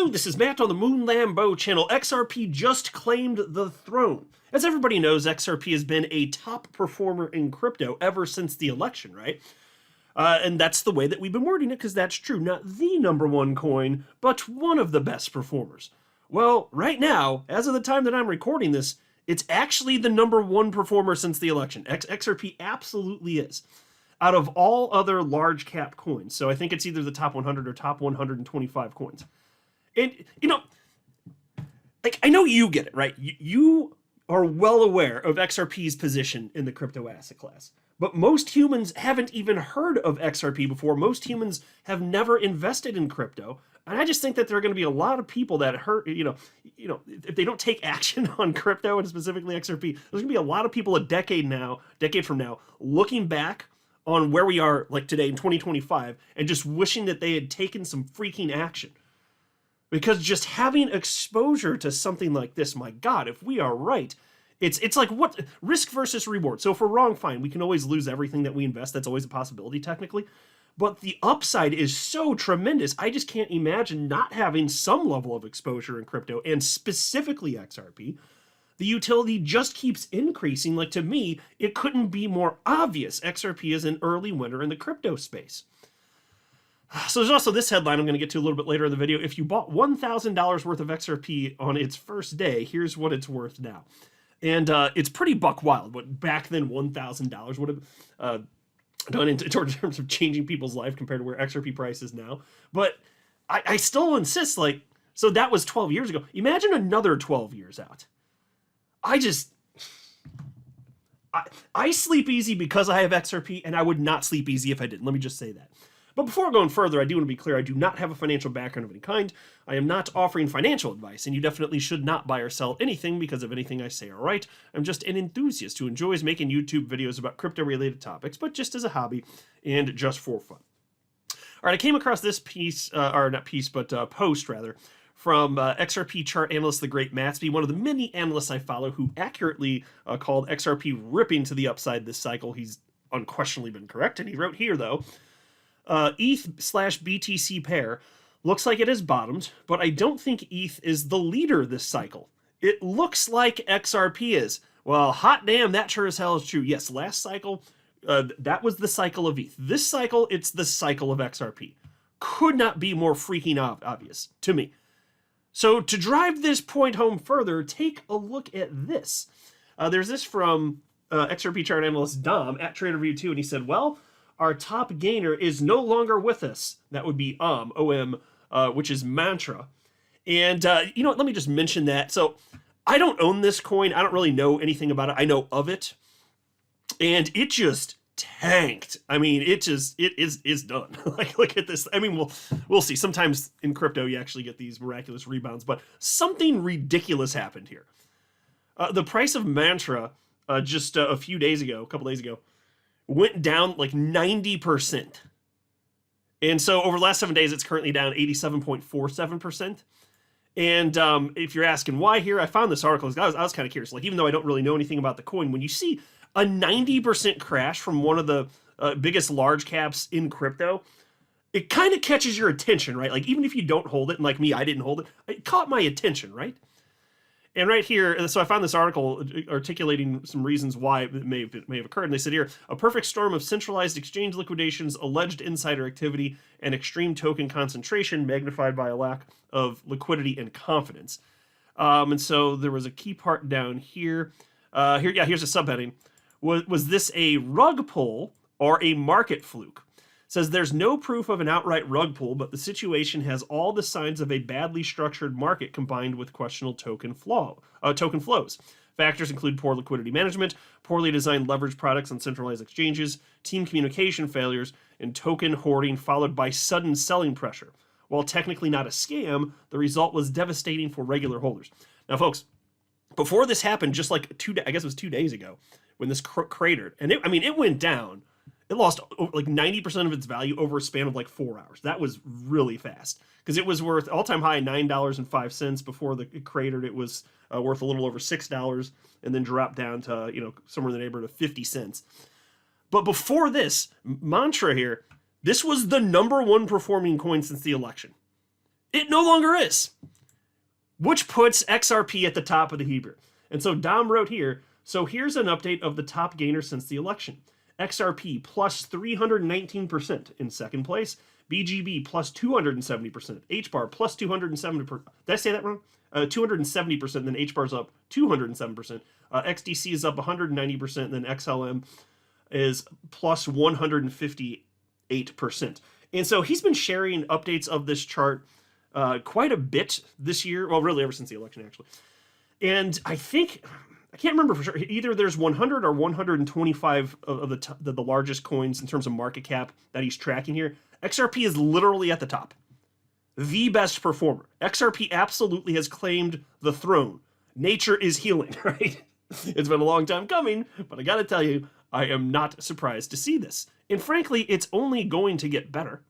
Hello, this is Matt on the Moon Lambeau channel. XRP just claimed the throne. As everybody knows, XRP has been a top performer in crypto ever since the election, right? And that's the way that we've been wording it, because that's true. Not the number one coin, but one of the best performers. Well, right now, as of the time that I'm recording this, it's actually the number one performer since the election. XRP absolutely is, out of all other large cap coins. So I think it's either the top 100 or top 125 coins. And, you know, like, I know you get it, right? You are well aware of XRP's position in the crypto asset class. But most humans haven't even heard of XRP before. Most humans have never invested in crypto. And I just think that there are going to be a lot of people that if they don't take action on crypto and specifically XRP, there's going to be a lot of people a decade from now, looking back on where we are like today in 2025 and just wishing that they had taken some freaking action. Because just having exposure to something like this, my God, if we are right, it's like what risk versus reward. So if we're wrong, fine. We can always lose everything that we invest. That's always a possibility technically. But the upside is so tremendous. I just can't imagine not having some level of exposure in crypto, and specifically XRP. The utility just keeps increasing. Like, to me, it couldn't be more obvious. XRP is an early winner in the crypto space. So there's also this headline I'm going to get to a little bit later in the video. If you bought $1,000 worth of XRP on its first day, here's what it's worth now. And it's pretty buck wild. What back then $1,000 would have done in terms of changing people's life compared to where XRP price is now. But I still insist, like, so that was 12 years ago. Imagine another 12 years out. I sleep easy because I have XRP, and I would not sleep easy if I didn't. Let me just say that. But before going further, I do want to be clear, I do not have a financial background of any kind. I am not offering financial advice, and you definitely should not buy or sell anything because of anything I say or write. I'm just an enthusiast who enjoys making YouTube videos about crypto-related topics, but just as a hobby and just for fun. All right, I came across this piece, post rather, from XRP chart analyst, the great Matsby, one of the many analysts I follow who accurately called XRP ripping to the upside this cycle. He's unquestionably been correct, and he wrote here, though, ETH/BTC pair looks like it has bottomed, but I don't think ETH is the leader this cycle. It looks like XRP is. Well, hot damn, that sure as hell is true. Yes, last cycle, that was the cycle of ETH. This cycle, it's the cycle of XRP. Could not be more freaking obvious to me. So to drive this point home further, take a look at this. There's this from XRP chart analyst Dom at TraderView2, and he said, well, our top gainer is no longer with us. That would be OM, which is Mantra. And, you know what, let me just mention that. So I don't own this coin. I don't really know anything about it. I know of it. And it just tanked. I mean, it is done. Like, look at this. I mean, we'll see. Sometimes in crypto, you actually get these miraculous rebounds, but something ridiculous happened here. The price of Mantra just a couple days ago, went down like 90%. And so over the last 7 days, it's currently down 87.47%. And if you're asking why here, I found this article. I was kind of curious. Like, even though I don't really know anything about the coin, when you see a 90% crash from one of the biggest large caps in crypto, it kind of catches your attention, right? Like, even if you don't hold it, and like me, I didn't hold it, it caught my attention, right? And right here, so I found this article articulating some reasons why it may have occurred. And they said here, a perfect storm of centralized exchange liquidations, alleged insider activity, and extreme token concentration magnified by a lack of liquidity and confidence. And so there was a key part down here. Here's a subheading. Was this a rug pull or a market fluke? Says there's no proof of an outright rug pull, but the situation has all the signs of a badly structured market combined with questionable token flows. Factors include poor liquidity management, poorly designed leverage products on centralized exchanges, team communication failures, and token hoarding followed by sudden selling pressure. While technically not a scam, the result was devastating for regular holders. Now, folks, before this happened, just like 2 days ago, when this cratered, and it went down. It lost like 90% of its value over a span of like 4 hours. That was really fast because it was worth all-time high $9.05 before it cratered. It was worth a little over $6 and then dropped down to somewhere in the neighborhood of 50 cents. But before this, Mantra here, this was the #1 performing coin since the election. It no longer is, which puts XRP at the top of the heap. And so Dom wrote here, so here's an update of the top gainer since the election. XRP plus 319% in second place. BGB plus 270%. HBAR plus 270%. Did I say that wrong? 270%, then HBAR's up 207%. XDC is up 190%, and then XLM is plus 158%. And so he's been sharing updates of this chart quite a bit this year. Well, really ever since the election, actually. And I think, I can't remember for sure, either there's 100 or 125 of the largest coins in terms of market cap that he's tracking here. XRP is literally at the top. The best performer. XRP absolutely has claimed the throne. Nature is healing, right? It's been a long time coming, but I gotta tell you, I am not surprised to see this. And frankly, it's only going to get better.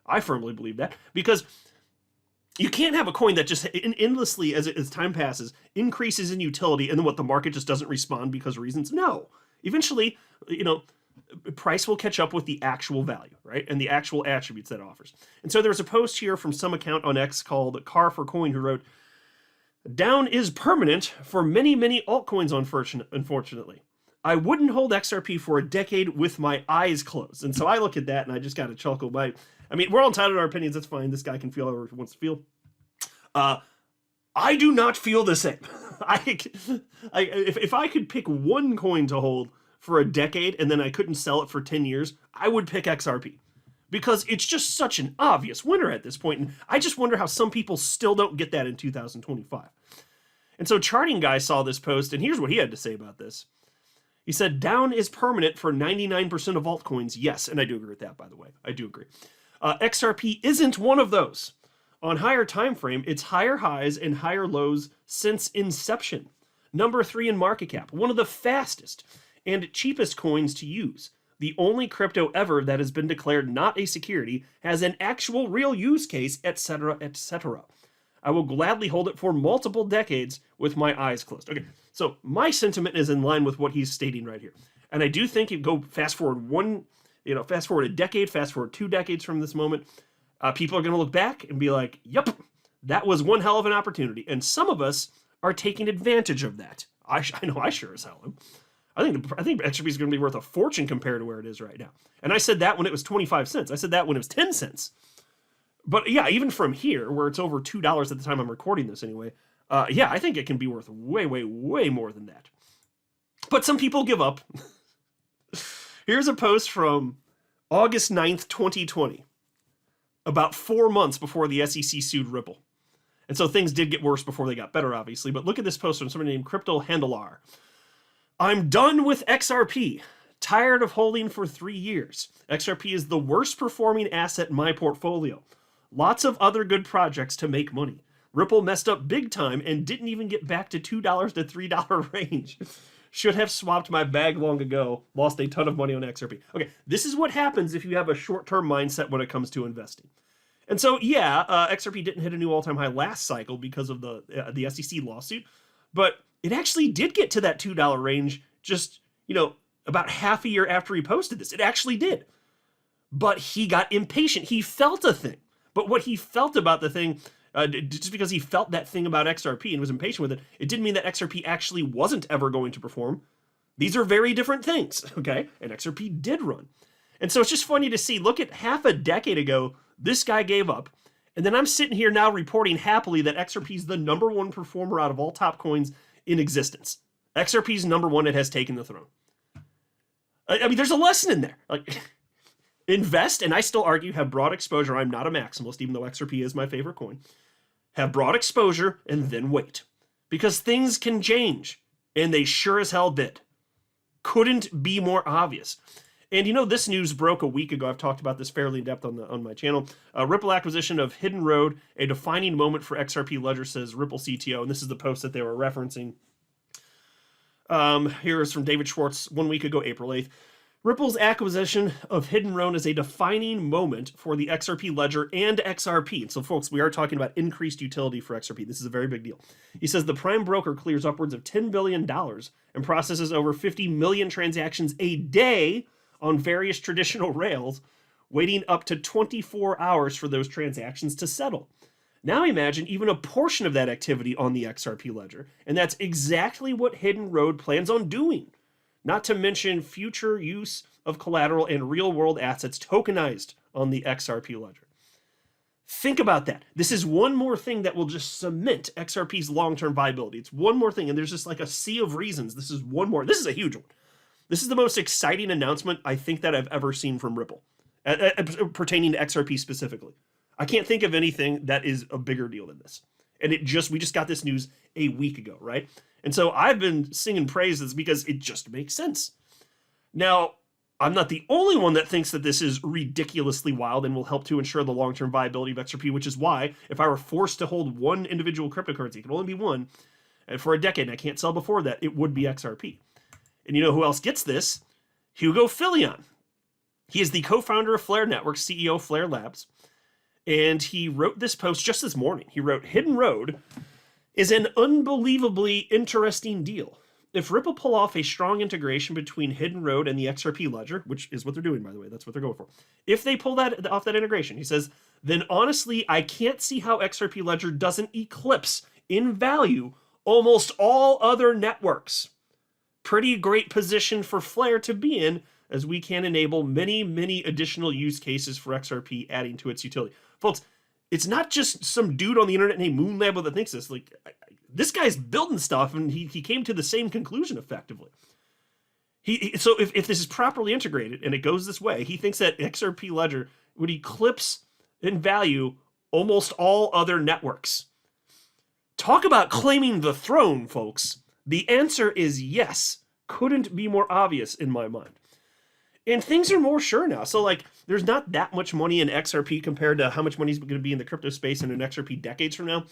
I firmly believe that, because you can't have a coin that just endlessly, as time passes, increases in utility, and then what, the market just doesn't respond because of reasons? No. Eventually, price will catch up with the actual value, right? And the actual attributes that it offers. And so there's a post here from some account on X called Car for Coin who wrote, down is permanent for many, many altcoins, unfortunately. I wouldn't hold XRP for a decade with my eyes closed. And so I look at that and I just got to chuckle. We're all entitled to our opinions. That's fine. This guy can feel however he wants to feel. I do not feel the same. If I could pick one coin to hold for a decade and then I couldn't sell it for 10 years, I would pick XRP. Because it's just such an obvious winner at this point. And I just wonder how some people still don't get that in 2025. And so Charting Guy saw this post, and here's what he had to say about this. He said, down is permanent for 99% of altcoins. Yes, and I do agree with that, by the way. I do agree. XRP isn't one of those. On higher time frame, it's higher highs and higher lows since inception. Number 3 in market cap. One of the fastest and cheapest coins to use. The only crypto ever that has been declared not a security, has an actual real use case, etc., etc. I will gladly hold it for multiple decades with my eyes closed. Okay, so my sentiment is in line with what he's stating right here. And I do think you go fast forward a decade, fast forward 2 decades from this moment, people are going to look back and be like, yep, that was one hell of an opportunity. And some of us are taking advantage of that. I know I sure as hell am. I think XRP is going to be worth a fortune compared to where it is right now. And I said that when it was 25 cents. I said that when it was 10 cents. But yeah, even from here, where it's over $2 at the time I'm recording this anyway, yeah, I think it can be worth way, way, way more than that. But some people give up. Here's a post from August 9th, 2020, about 4 months before the SEC sued Ripple. And so things did get worse before they got better, obviously. But look at this post from somebody named Crypto Handlar. I'm done with XRP. Tired of holding for 3 years. XRP is the worst performing asset in my portfolio. Lots of other good projects to make money. Ripple messed up big time and didn't even get back to $2 to $3 range. Should have swapped my bag long ago. Lost a ton of money on XRP. Okay, this is what happens if you have a short-term mindset when it comes to investing. And so, yeah, XRP didn't hit a new all-time high last cycle because of the SEC lawsuit, but it actually did get to that $2 range just, about half a year after he posted this. It actually did. But he got impatient. He felt a thing. But what he felt about the thing, just because he felt that thing about XRP and was impatient with it, it didn't mean that XRP actually wasn't ever going to perform. These are very different things, okay? And XRP did run. And so it's just funny to see, look at half a decade ago, this guy gave up. And then I'm sitting here now reporting happily that XRP is the #1 performer out of all top coins in existence. XRP's #1, it has taken the throne. I mean, there's a lesson in there. Like, invest, and I still argue, have broad exposure. I'm not a maximalist, even though XRP is my favorite coin. Have broad exposure, and then wait. Because things can change, and they sure as hell did. Couldn't be more obvious. And this news broke a week ago. I've talked about this fairly in depth on my channel. Ripple acquisition of Hidden Road, a defining moment for XRP Ledger, says Ripple CTO. And this is the post that they were referencing. Here is from David Schwartz 1 week ago, April 8th. Ripple's acquisition of Hidden Road is a defining moment for the XRP Ledger and XRP. And so, folks, we are talking about increased utility for XRP. This is a very big deal. He says the prime broker clears upwards of $10 billion and processes over 50 million transactions a day on various traditional rails, waiting up to 24 hours for those transactions to settle. Now imagine even a portion of that activity on the XRP ledger, and that's exactly what Hidden Road plans on doing. Not to mention future use of collateral and real-world assets tokenized on the XRP ledger. Think about that. This is one more thing that will just cement XRP's long-term viability. It's one more thing, and there's just like a sea of reasons. This is one more. This is a huge one. This is the most exciting announcement I think that I've ever seen from Ripple, pertaining to XRP specifically. I can't think of anything that is a bigger deal than this. And we just got this news a week ago, right? And so I've been singing praises because it just makes sense. Now, I'm not the only one that thinks that this is ridiculously wild and will help to ensure the long-term viability of XRP, which is why if I were forced to hold one individual cryptocurrency, it could only be one, and for a decade, and I can't sell before that, it would be XRP. And you know who else gets this? Hugo Filion. He is the co-founder of Flare Networks, CEO of Flare Labs, and he wrote this post just this morning. He wrote, Hidden Road is an unbelievably interesting deal. If Ripple pull off a strong integration between Hidden Road and the XRP ledger, which is what they're doing, by the way, that's what they're going for. If they pull that off that integration, he says, then honestly, I can't see how XRP ledger doesn't eclipse in value almost all other networks. Pretty great position for Flare to be in, as we can enable many, many additional use cases for XRP adding to its utility. Folks, it's not just some dude on the internet named Moonlabo that thinks this. Like, this guy's building stuff, and he came to the same conclusion effectively. So if this is properly integrated and it goes this way, he thinks that XRP ledger would eclipse in value almost all other networks. Talk about claiming the throne, folks. The answer is yes. Couldn't be more obvious in my mind. And things are more sure now. So like, there's not that much money in XRP compared to how much money is going to be in the crypto space in an XRP decades from now.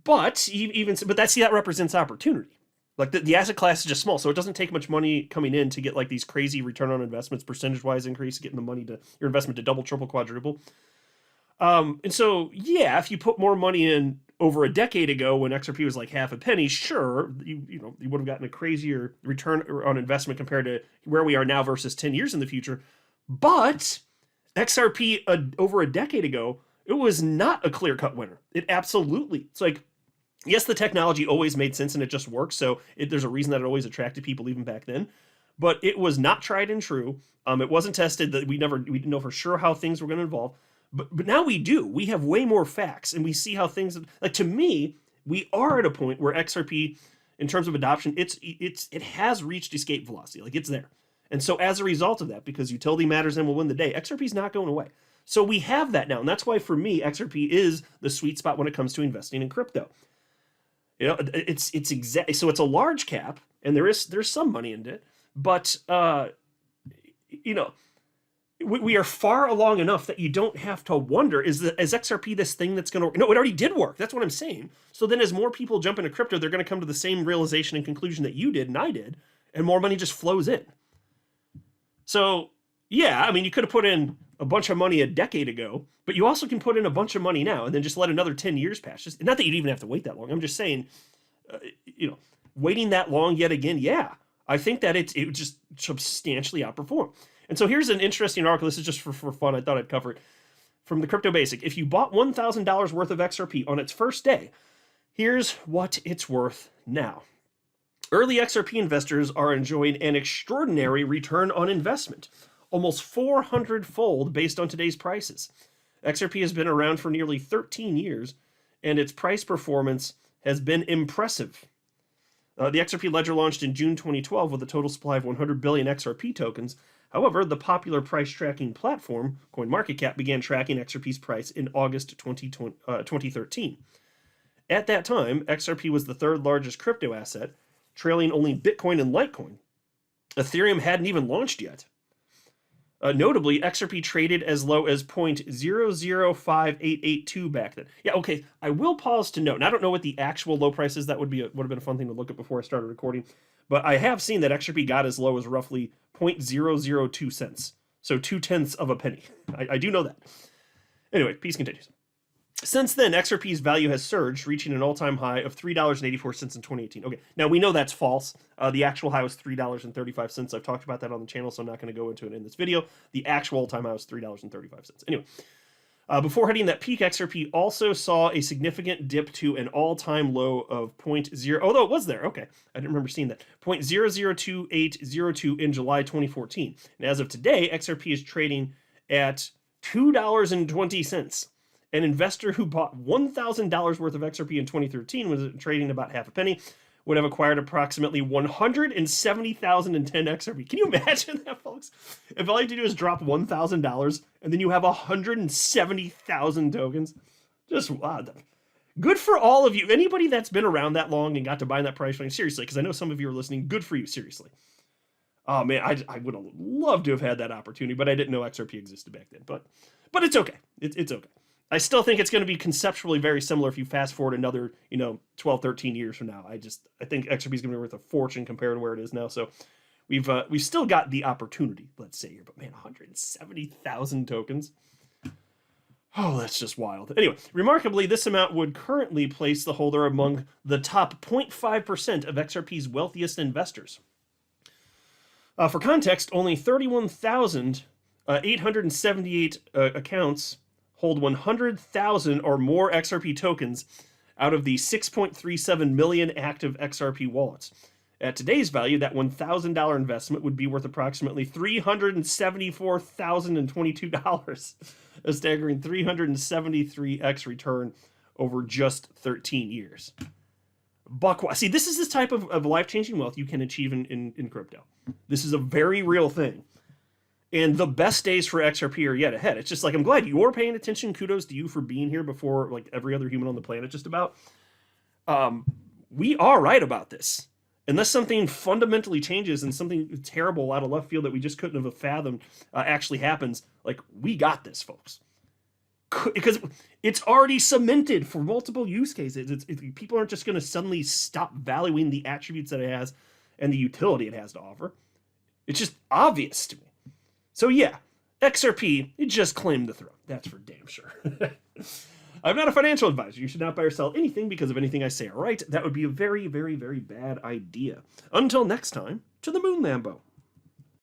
But that represents opportunity. Like the asset class is just small, so it doesn't take much money coming in to get like these crazy return on investments, percentage-wise increase, getting the money to your investment to double, triple, quadruple. And so, yeah, if you put more money in over a decade ago when XRP was like half a penny, sure, you would have gotten a crazier return on investment compared to where we are now versus 10 years in the future. But XRP over a decade ago, it was not a clear-cut winner. It absolutely, it's like, yes, the technology always made sense and it just works. So there's a reason that it always attracted people even back then. But it was not tried and true. It wasn't tested. That we didn't know for sure how things were going to evolve. But now we do. We have way more facts, and we see how things, like, to me, we are at a point where XRP, in terms of adoption, it has reached escape velocity. Like, it's there. And so as a result of that, because utility matters and will win the day, XRP is not going away. So we have that now, and that's why for me, XRP is the sweet spot when it comes to investing in crypto. You know, it's exactly, so it's a large cap, and there's some money in it, but you know, we are far along enough that you don't have to wonder, is XRP this thing that's going to work? No, it already did work. That's what I'm saying. So then as more people jump into crypto, they're going to come to the same realization and conclusion that you did and I did, and more money just flows in. So, yeah, I mean, you could have put in a bunch of money a decade ago, but you also can put in a bunch of money now and then just let another 10 years pass. Just, not that you'd even have to wait that long. I'm just saying, waiting that long yet again, yeah, I think that it would just substantially outperform. And so here's an interesting article. This is just for fun. I thought I'd cover it. From the Crypto Basic. If you bought $1,000 worth of XRP on its first day, here's what it's worth now. Early XRP investors are enjoying an extraordinary return on investment, almost 400-fold based on today's prices. XRP has been around for nearly 13 years, and its price performance has been impressive. The XRP ledger launched in June 2012 with a total supply of 100 billion XRP tokens. However, the popular price tracking platform, CoinMarketCap, began tracking XRP's price in August 2013. At that time, XRP was the third largest crypto asset, trailing only Bitcoin and Litecoin. Ethereum hadn't even launched yet. Notably, XRP traded as low as 0.005882 back then. Yeah, okay, I will pause to note, and I don't know what the actual low price is. That would have been a fun thing to look at before I started recording. But I have seen that XRP got as low as roughly 0.002 cents. So 0.2 of a penny. I do know that. Anyway, piece continues. Since then, XRP's value has surged, reaching an all-time high of $3.84 in 2018. Okay, now we know that's false. The actual high was $3.35. I've talked about that on the channel, so I'm not going to go into it in this video. The actual all-time high was $3.35. Anyway, Before hitting that peak, XRP also saw a significant dip to an all-time low of 0.0, although it was there, okay, I didn't remember seeing that, 0.002802 in July 2014. And as of today, XRP is trading at $2.20. An investor who bought $1,000 worth of XRP in 2013 was trading about half a penny, would have acquired approximately 170,010 XRP. Can you imagine that, folks? If all you have to do is drop $1,000 and then you have 170,000 tokens, just wow. Good for all of you. Anybody that's been around that long and got to buy that price range, seriously, because I know some of you are listening, good for you, seriously. Oh man, I would have loved to have had that opportunity, but I didn't know XRP existed back then. But it's okay. It's okay. I still think it's going to be conceptually very similar if you fast forward another, 12, 13 years from now. I think XRP is going to be worth a fortune compared to where it is now. So we've still got the opportunity, let's say here. But man, 170,000 tokens. Oh, that's just wild. Anyway, remarkably, this amount would currently place the holder among the top 0.5% of XRP's wealthiest investors. For context, only 31,878 accounts hold 100,000 or more XRP tokens out of the 6.37 million active XRP wallets. At today's value, that $1,000 investment would be worth approximately $374,022, a staggering 373x return over just 13 years. See, this is this type of life-changing wealth you can achieve in crypto. This is a very real thing. And the best days for XRP are yet ahead. It's just like, I'm glad you're paying attention. Kudos to you for being here before like every other human on the planet just about. We are right about this. Unless something fundamentally changes and something terrible out of left field that we just couldn't have fathomed actually happens, like, we got this, folks. Because it's already cemented for multiple use cases. People aren't just going to suddenly stop valuing the attributes that it has and the utility it has to offer. It's just obvious to me. So yeah, XRP, it just claimed the throne. That's for damn sure. I'm not a financial advisor. You should not buy or sell anything because of anything I say, all right? That would be a very, very, very bad idea. Until next time, to the moon, Lambo.